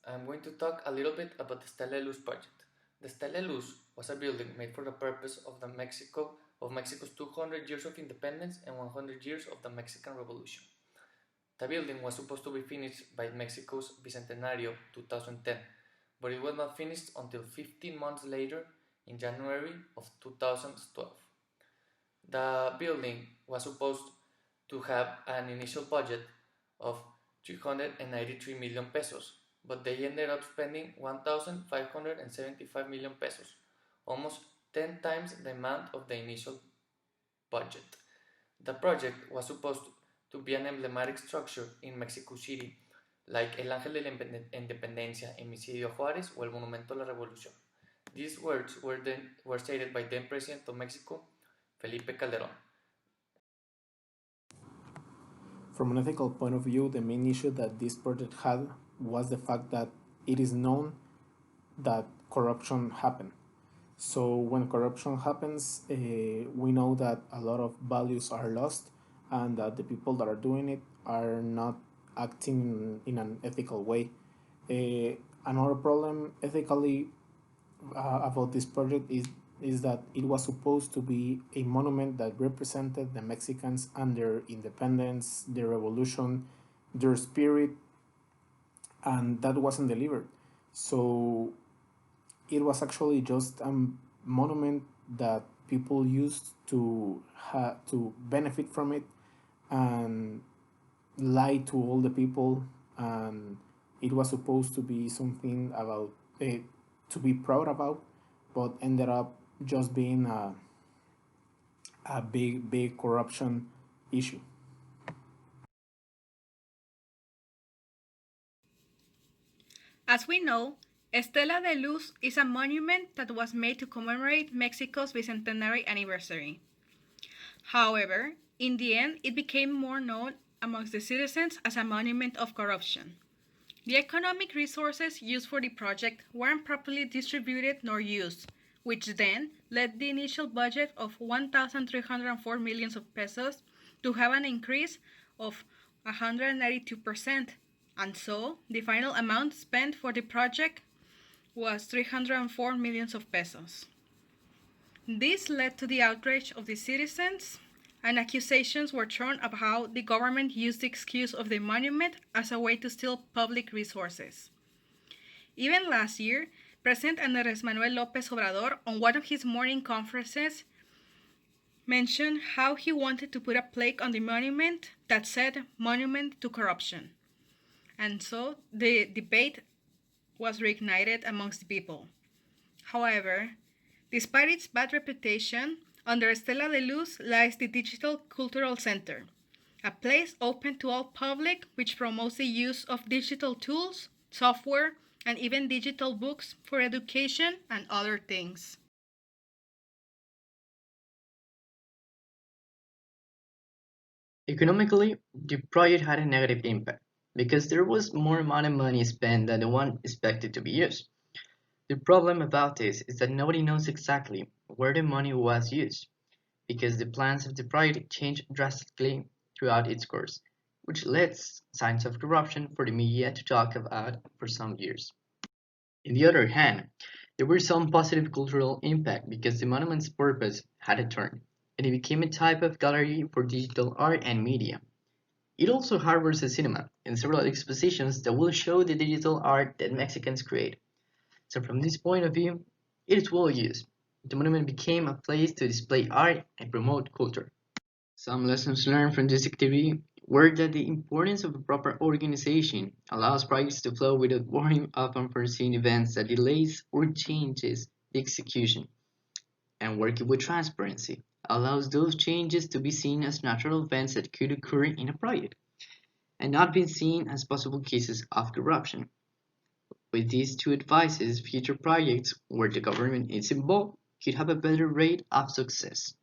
I'm going to talk a little bit about the Estela Luz project. The Estela Luz was a building made for the purpose of Mexico's 200 years of independence and 100 years of the Mexican Revolution. The building was supposed to be finished by Mexico's Bicentenario 2010, but it was not finished until 15 months later in January of 2012. The building was supposed to have an initial budget of 393 million pesos, but they ended up spending 1,575 million pesos, almost 10 times the amount of the initial budget. The project was supposed to be an emblematic structure in Mexico City, like El Ángel de la Independencia, Emicidio Juárez, o el Monumento a la Revolución. These words were stated by then President of Mexico, Felipe Calderón. From an ethical point of view, the main issue that this project had was the fact that it is known that corruption happened. So when corruption happens, we know that a lot of values are lost, and that the people that are doing it are not acting in an ethical way. Another problem ethically about this project is that it was supposed to be a monument that represented the Mexicans and their independence, their revolution, their spirit, and that wasn't delivered. So it was actually just a monument that people used to benefit from it and lie to all the people, and it was supposed to be something about to be proud about, but ended up just being a big corruption issue. As we know, Estela de Luz is a monument that was made to commemorate Mexico's bicentenary anniversary. However, in the end, it became more known amongst the citizens as a monument of corruption. The economic resources used for the project weren't properly distributed nor used, which then led the initial budget of 1,304 million of pesos to have an increase of 192%, and so the final amount spent for the project was 304 million of pesos. This led to the outrage of the citizens, and accusations were thrown about how the government used the excuse of the monument as a way to steal public resources. Even last year, President Andrés Manuel López Obrador, on one of his morning conferences, mentioned how he wanted to put a plaque on the monument that said "Monument to Corruption." And so the debate was reignited amongst the people. However, despite its bad reputation, under Estela de Luz lies the Digital Cultural Center, a place open to all public which promotes the use of digital tools, software, and even digital books for education and other things. Economically, the project had a negative impact because there was more amount of money spent than the one expected to be used. The problem about this is that nobody knows exactly where the money was used because the plans of the project changed drastically throughout its course, which led signs of corruption for the media to talk about for some years. On the other hand, there were some positive cultural impact because the monument's purpose had a turn, and it became a type of gallery for digital art and media. It also harbors a cinema and several expositions that will show the digital art that Mexicans create. So from this point of view, it is well used. The monument became a place to display art and promote culture. Some lessons learned from this activity were that the importance of a proper organization allows projects to flow without worrying of unforeseen events that delays or changes the execution, and working with transparency allows those changes to be seen as natural events that could occur in a project and not be seen as possible cases of corruption. With these two advices, future projects where the government is involved could have a better rate of success.